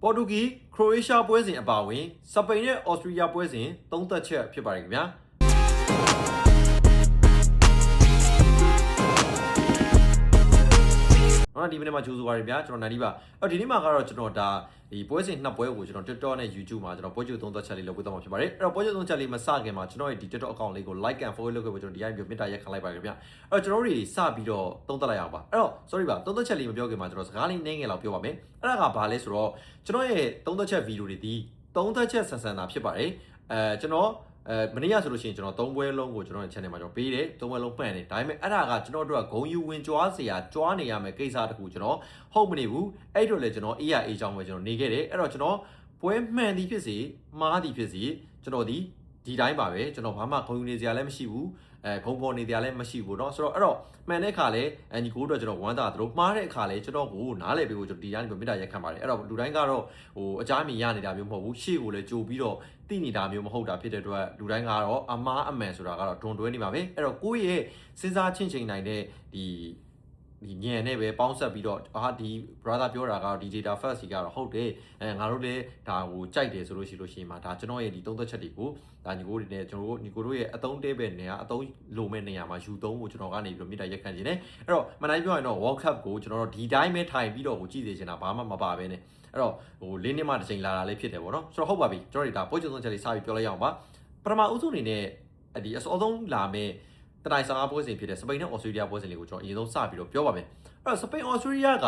ပေါ်တူဂီခရိုအေးရှားပွဲစဉ်အပါအဝင်စပိန်နဲ့အော်စတြေးလျပွဲစဉ်သုံးသက်ချက်ဖြစ်ပါတယ်ခင်ဗျာဒီမနေ့မှာကြိုးဆိုပါရဗျာကျွန်တော်နိုင်ဒီပါဒီနေ့မှာကတော့ကျွန်တော်ဒါဒီပွဲစဉ်နှစ်ပွဲကိုကျွန်တော် TikTok နဲ့ YouTube မှာကျွန်တော်ပွဲကြိုသုံးသက်ချက်လေးလုပ်ပေးသွားမှာဖြစ်ပါတယ်အဲ့တော့ပွဲကြိုသုံးချက်လေးမစခင်မှာကျွန်တော်ရဲ့ဒီ TikTok account လေးကို like and follow လုပ်ခဲ့ပြီးကျွန်တော်ဒီအပြင်မေတ္တာရက်ခံလိုက်ပါခင်ဗျာအဲ့တော့ကျွန်တော်တို့စပြီးတော့သုံးသက်လိုက်အောင်ပါအဲ့တော့ sorry ပါသုံးသက်ချက်လေးမပြောခင်မှာကျွန်တော်စကားလေးနည်းငယ်လောက်ပြောပါမယ်အဲ့ဒါကဘာလဲဆိုတော့ကျွန်တော်ရဲ့သုံးသက်ချက်ဗီဒီယိုတွေဒီသုံးသက်ချက်ဆန်ဆန်တာဖြစ်ပါတယ်ကျွန်တော်မနေ့ကဆိုလို့ရှိရင်ကျွန်တော်3ပွဲလုံးကိုကျွန်တော်ရဲ့ channel မှာကျွန်တော်ပေးတယ်3ပွဲလုံးပန့်တယ်ဒါပေမဲ့အဲ့ဒါကကျွန်တော်တို့ကဂုံယူဝင်ကြွားစရာကြွားနေရမယ်ကိစ္စတခုကျွန်တော်ဟုတ်မနေဘူးအဲ့တော့လေကျွန်တော် AIA အကြောင်းပဲကျွန်တော်နေခဲ့တယ်အဲ့တော့ကျွန်တော်ပွဲမှန်သည်ဖြစ်စေမှားသည်ဖြစ်စေကျွန်တော်ဒီတိုင်းပါပဲကျွန်တော်ဘာမှဂုံယူနေစရာလည်းမရှိဘူးဂုံပေါ်နေစရာလည်းမရှိဘူးเนาะဆိုတော့အဲ့တော့မှန်တဲ့အခါလဲညီကိုတို့ကျွန်တော်ဝမ်းသာသလိုမှားတဲ့အခါလဲကျွန်တော်ကိုနားလည်ပေးဖို့ကျွန်တော်ဒီတိုင်းမေတ္တာရက်ခံပါတယ်အဲ့တော့လူတိုင်းကတော့အကြမ်းမြင်ရနေတာမျိုးမဟုတ်ဘူးရှေ့ကိုလည်းကြိုပြီးတော့သိနေတာမျိုးမဟုတ်တာဖြစ်တဲ့အတွက်လူတိုင်းကတော့အမားအမှန်ဆိုတာကတော့ဒွန်တွဲနေပါပဲအဲ့တော့ကိုယ့်ရဲ့စဉ်းစားချင်းချိန်နိုင်တဲ့ဒီညံနဲ့ပဲပေါင်းဆက်ပြီးတော့ဒီ brother ပြောတာကတော့ဒီ data first ကြီးကတော့ဟုတ်တယ်ငါတို့လည်းဒါကိုကြိုက်တယ်ဆိုလို့ရှိရင်မှာဒါကျွန်တော်ရဲ့ဒီသုံးသက်ချက်တွေကိုဒါညီကိုတွေနဲ့ကျွန်တော်တို့ညီကိုတို့ရဲ့အသုံးတဲပဲနေရာအသုံးလိုမဲ့နေရာမှာယူသုံးဖို့ကျွန်တော်ကနေပြီးတော့မြေတားရက်ခံခြင်းနဲ့အဲ့တော့မနိုင်ပြောရင်တော့ World Cup ကိုကျွန်တော်တို့ဒီတိုင်းပဲထိုင်ပြီးတော့ကိုကြည့်စေချင်တာဘာမှမပါပဲနဲ့အဲ့တော့၄နှစ်မှတစ်ချိန်လာတာလေးဖြစ်တယ်ပေါ့နော်ဆိုတော့ဟုတ်ပါပြီကျွန်တော်တို့ဒါပွဲချုပ်သုံးချက်လေးစပြီးပြောလိုက်ရအောင်ပါပထမဦးဆုံးအနေနဲ့ဒီအစောဆုံးလာမဲ့တတိုင်းစားပွဲစဉ်ဖြစ်တဲ့စပိန်နဲ့အော်စတြေးလျပွဲစဉ်လေးကိုကျွန်တော်အရင်ဆုံးစပြီးတော့ပြောပါမယ်အဲ့တော့စပိန်အော်စတြေးလျက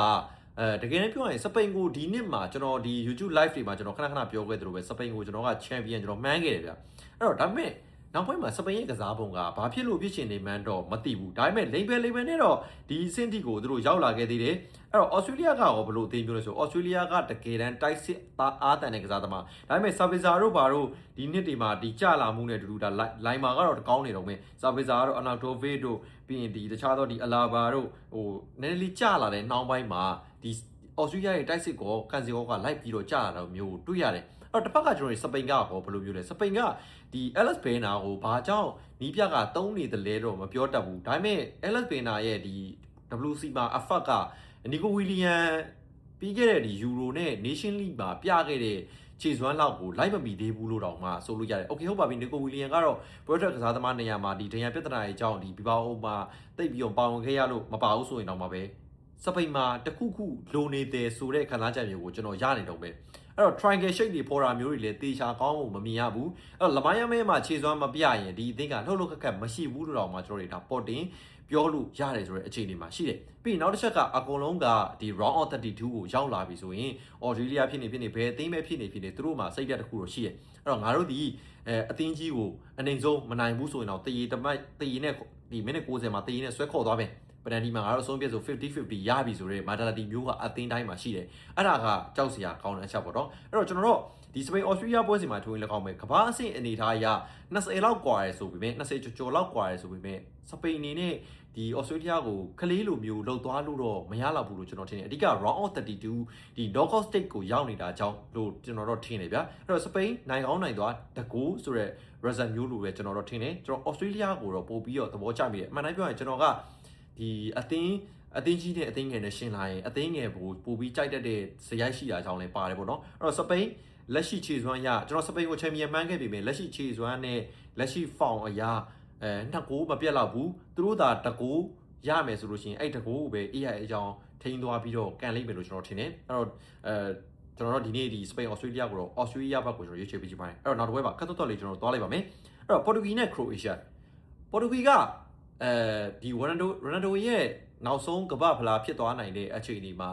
တကယ်ပြောရင်စပိန်ကိုဒီနှစ်မှာကျွန်တော်ဒီ YouTube live တွေမှာကျွန်တော်ခဏခဏပြောခဲ့သလိုပဲစပိန်ကိုကျွန်တော်က champion ကျွန်တော်မှန်းခဲ့တယ်ဗျအဲ့တော့ဒါပေမဲ့နောက်ပိုင်းမှာစပိန်ရဲ့ကစားပုံကဘာဖြစ်လို့ဖြစ်ရှင်နေမှန်းတော့မသိဘူးဒါပေမဲ့လိမ်ပဲနဲ့တော့ဒီစင်တီကိုသူတို့ရောက်လာခဲ့သေးတယ်အဲ့တော့အော်စတြေးလျကရောဘယ်လိုအသိမျိုးလဲဆိုအော်စတြေးလျကတကယ်တမ်းတိုက်စစ်အားတန်တဲ့ကစားသမားဒါပေမဲ့ဆာဗေဇာတို့ဘာတို့ဒီနှစ်တွေမှာဒီကြလာမှုနဲ့တူတူဒါလိုင်မာကတော့ကောင်းနေတော့မယ်ဆာဗေဇာတို့အနာတိုဗေးတို့ပြီးရင်ဒီတခြားသောဒီအလာဘာတို့နည်းနည်းလေးကြလာတဲ့နှောင်းပိုင်းမှာဒီအော်စတြေးလျရဲ့တိုက်စစ်ကိုကန်စီကောကလိုက်ပြီးတော့ကြလာတော့မျိုးတွေ့ရတယ်အဲ့တော့တစ်ဖက်ကကျွန်တော်စပိန်ကဟောဘယ်လိုမျိုးလဲစပိန်ကဒီ Alex Baena ကိုဘာကြောင့်နီးပြကတုံးနေတယ်လဲတော့မပြောတတ်ဘူးဒါပေမဲ့ Alex Baena ရဲ့ဒီ WC မှာ effort ကနီကိုဝီလီယန်ပြီးခဲ့တဲ့ဒီ Euro နဲ့ Nation League မှာပြခဲ့တဲ့ခြေစွမ်းလောက်ကိုလိုက်မမီသေးဘူးလို့တောင်မှဆိုလို့ရတယ်။ Okay ဟုတ်ပါပြီနီကိုဝီလီယန်ကတော့ project ကစားသမားနေရာမှာဒီဒဏ်ရာပြဿနာရဲ့အကြောင်းဒီဘီဘာအိုမှာတိတ်ပြီးတော့ပါဝင်ခဲ့ရလို့မပါဘူးဆိုရင်တော့မှပဲစပိန်မှာတခုခုလိုနေတယ်ဆိုတဲ့ခံစားချက်မျိုးကိုကျွန်တော်ရနေတော့ပဲအဲ့တော့ triangle shape တွေပေါ်တာမျိုးတွေလည်းတေချာကောင်းဖို့မမြင်ရဘူးအဲ့တော့လမိုင်းယမဲမှာခြေစွမ်းမပြရင်ဒီအသင်းကလှုပ်လှုပ်ခက်ခက်မရှိဘူးလို့တော့မှကျွန်တော်တို့ဒါပေါ်တင်ပြောလို့ရတယ်ဆိုတဲ့အခြေအနေမှာရှိတယ်ပြီးနောက်တစ်ချက်ကအကုန်လုံးကဒီ round of 32ကိုရောက်လာပြီဆိုရင် Australia ဖြစ်နေဘယ်အသင်းပဲဖြစ်နေသူတို့မှာစိတ်ဓာတ်တစ်ခုတော့ရှိတယ်အဲ့တော့ငါတို့ဒီအသင်းကြီးကိုအနေဆုံးမနိုင်ဘူးဆိုရင်တော့တရေတမိုက်တရေနဲ့ဒီမိနစ်60မှာတရေနဲ့ဆွဲခေါ်သွားမယ်ပဒန်ဒီမှာငါတို့အဆုံးပြဆို50-50ရပြီဆိုတော့မာတာတီမျိုးကအသင်းတိုင်းမှာရှိတယ်အဲ့ဒါကကြောက်စရာကောင်းတဲ့အချက်ပေါ့နော်အဲ့တော့ကျွန်တော်တို့ဒီစပိန်အော်စတြေးလျပွဲစဉ်မှာထိုးရင်လည်းကောင်းမယ်ကမ္ဘာအဆင့်အနေထားအရ20လောက်กว่าရယ်ဆိုပေမဲ့20ကျော်လောက်กว่าရယ်ဆိုပေမဲ့စပိန်အနေနဲ့ဒီအော်စတြေးလျကိုကလေးလိုမျိုးလှုပ်သွားလို့တော့မရတော့ဘူးလို့ကျွန်တော်ထင်တယ်အဓိက round of 32ဒီ knockout stage ကိုရောက်နေတာကြောင့်လို့ကျွန်တော်တို့ထင်တယ်ဗျာအဲ့တော့စပိန်နိုင်ကောင်းနိုင်သွားတကူဆိုတဲ့ result မျိုးလိုပဲကျွန်တော်တို့ထင်တယ်ကျွန်တော်အော်စတြေးလျကိုတော့ပို့ပြီးတော့သဘောကျမိတယ်အမှန်တိုင်းပြောရင်ကျွန်တော်ကဒီအသင်းကြီးနဲ့အသင်းငယ်နဲ့ရှင်းလာရင်အသင်းငယ်ပို့ပြီးကြိုက်တတ်တဲ့ဇယိုက်ရှိတာကြောင့်လည်းပါတယ်ပေါ့နော်အဲ့တော့စပိန်လက်ရှိခြေစွမ်းရကျွန်တော်စပိန်ကိုချန်ပီယံမှန်းခဲ့ပြီမယ်လက်ရှိခြေစွမ်းနဲ့လက်ရှိဖောင်အရာနှစ်ကိုမပြတ်တော့ဘူးသူတို့သာတကိုရမယ်ဆိုလို့ရှိရင်အဲ့တကိုပဲ AI အကြောင်းထိန်းသွားပြီးတော့ကန်လိမ့်မယ်လို့ကျွန်တော်ထင်တယ်အဲ့တော့ကျွန်တော်တို့ဒီနေ့ဒီစပိန်အော်စတြေးလျကိုတော့အော်စတြေးလျဘက်ကိုကျွန်တော်ရွေးချယ်ပေးချင်ပါတယ်အဲ့တော့နောက်တစ်ပွဲပါခက်တော့လေးကျွန်တော်သွားလိုက်ပါမယ်အဲ့တော့ပေါ်တူဂီနဲ့ခရိုအေးရှားပေါ်တူဂီကဒီရိုနယ်ဒိုရဲ့နောက်ဆုံးကမ္ဘာဖလားဖြစ်သွားနိုင်တဲ့အခြေအနေမှာ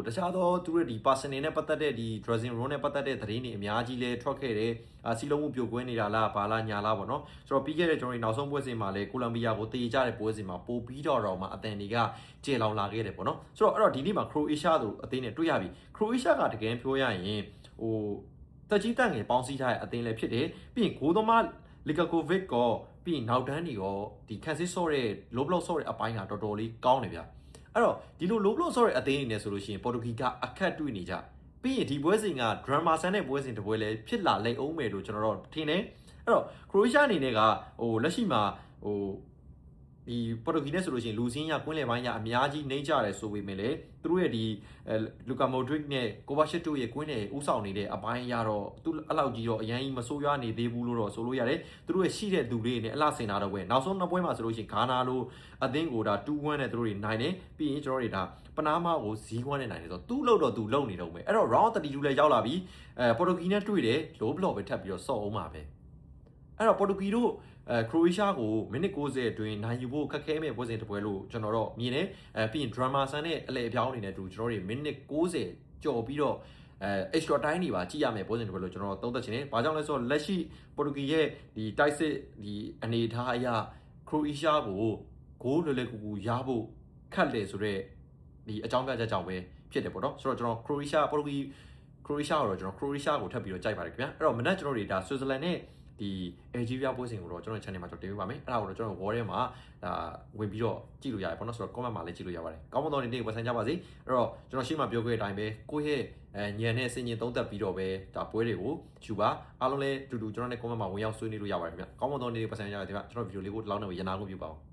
တခြားသောသူတို့ဒီ personal နဲ့ပတ်သက်တဲ့ဒီ dressing room နဲ့ပတ်သက်တဲ့သတင်းတွေအများကြီးလဲထွက်ခဲ့တယ်စီလုံးမှုပြိုကွဲနေတာလားဘာလားညာလားပေါ့နော်ဆိုတော့ပြီးခဲ့တဲ့ကျွန်တော်တို့နောက်ဆုံးပွဲစဉ်မှာလဲကိုလံဘီယာကိုတည်ကြတဲ့ပွဲစဉ်မှာပို့ပြီးတော့မှအတန်တွေကကျေလောင်လာခဲ့တယ်ပေါ့နော်ဆိုတော့အဲ့တော့ဒီနေ့မှာခရိုအေးရှားတို့အသင်းနဲ့တွေ့ရပြီခရိုအေးရှားကတကယ်ပြောရရင်တက်ကြီးတက်ငယ်ပေါင်းစည်းထားတဲ့အသင်းလည်းဖြစ်တယ်ပြီးရင်ဂိုးသမားလီကာကိုဗစ်ကောပြီးနောက်တန်းတွေရောဒီခန်းစစ်ဆော့တဲ့ low block ဆော့တဲ့အပိုင်းကတော်တော်လေးကောင်းတယ်ဗျအဲ့တော့ဒီလို low block ဆော့တဲ့အသင်းတွေနဲ့ဆိုလို့ရှိရင်ပေါ်တူဂီကအခက်တွေ့နေကြပြီးရင်ဒီပွဲစဉ်က drama ဆန်တဲ့ပွဲစဉ်တစ်ပွဲလည်းဖြစ်လာလိမ့်အောင်မယ်လို့ကျွန်တော်တို့ထင်တယ်အဲ့တော့ခရိုအေးရှားအနေနဲ့ကလက်ရှိမှာ ဒီပေါ်တူဂီနဲ့ဆိုလို့ရှိရင်လူစင်းရကွင်းလယ်ပိုင်းရအများကြီးနှိမ့်ကြတယ်ဆိုပေမဲ့လေသူတို့ရဲ့ဒီလူကာမိုဒရစ်နဲ့ကိုဘာရှစ်တို့ရဲ့ကွင်းနယ်ဥဆောင်နေတဲ့အပိုင်းရတော့သူအဲ့လောက်ကြီးတော့အရင်ကြီးမဆိုးရွားနေသေးဘူးလို့တော့ဆိုလို့ရတယ်သူတို့ရဲ့ရှိတဲ့သူလေးတွေနဲ့အလှဆင်တာတော့ပဲနောက်ဆုံးနှစ်ပွဲမှာဆိုလို့ရှိရင်ဂါနာလိုအသင်းကိုဒါ2-1နဲ့သူတို့တွေနိုင်တယ်ပြီးရင်ကျွန်တော်တွေဒါပနားမာကို0-1နဲ့နိုင်တယ်ဆိုတော့သူ့လို့တော့သူလုံနေတော့မယ်အဲ့တော့ round 32လည်းရောက်လာပြီပေါ်တူဂီနဲ့တွေ့တယ် low block ပဲထပ်ပြီးတော့ဆော့အောင်ပါပဲအဲ့တော့ပေါ်တူဂီတို့ခရိုအေးရှားကိုမိနစ်60အတွင်းနိုင်ယူဖို့ခက်ခဲမဲ့ပွဲစဉ်တစ်ပွဲလို့ကျွန်တော်တော့မြင်တယ်ပြီးရင် drama ဆန်နဲ့အလဲအပြောင်းအနေနဲ့တူကျွန်တော်တို့မိနစ်60ကြော်ပြီးတော့extra time တွေပါကြည့်ရမယ်ပွဲစဉ်တစ်ပွဲလို့ကျွန်တော်သုံးသပ်ချင်တယ်။ဘာကြောင့်လဲဆိုတော့လက်ရှိပေါ်တူဂီရဲ့ဒီတိုက်စစ်ဒီအနေအထားအရခရိုအေးရှားကိုဂိုးလွယ်လွယ်ကူကူရဖို့ခက်တယ်ဆိုတော့ဒီအကြောင်းပြချက်ကြောင့်ပဲဖြစ်တယ်ပေါ့နော်။ဆိုတော့ကျွန်တော်ခရိုအေးရှားပေါ်တူဂီခရိုအေးရှားကိုတော့ကျွန်တော်ခရိုအေးရှားကိုထပ်ပြီးတော့ကြိုက်ပါတယ်ခင်ဗျာ။အဲ့တော့မနက်ကျွန်တော်တွေဒါဆွစ်ဇာလန်နဲ့ဒီ Algeria ပွဲစဉ်ကိုတော့ကျွန်တော် channel မှာကျွန်တော်တင်ပြပါမယ်အဲ့ဒါကိုတော့ကျွန်တော် wall ထဲမှာဒါဝင်ပြီးတော့ကြည့်လို့ရတယ်ပေါ့နော်ဆိုတော့ comment မှာလည်းကြည့်လို့ရပါတယ်ကောင်းမွန်သောနေ့ဝယ်ဆန်းကြပါစေအဲ့တော့ကျွန်တော်ရှေ့မှာပြောခဲ့တဲ့အတိုင်းပဲကိုယ့်ရဲ့ညံနဲ့စင်ញင်သုံးသက်ပြီးတော့ပဲဒါပွဲတွေကိုယူပါအားလုံးလည်းတူတူကျွန်တော်နဲ့ comment မှာဝင်ရောက်ဆွေးနွေးလို့ရပါတယ်ခင်ဗျကောင်းမွန်သောနေ့ဝယ်ဆန်းကြပါစေခင်ဗျကျွန်တော်ဗီဒီယိုလေးကိုဒီလောက်နဲ့ရနာခွင့်ပြုပါအောင်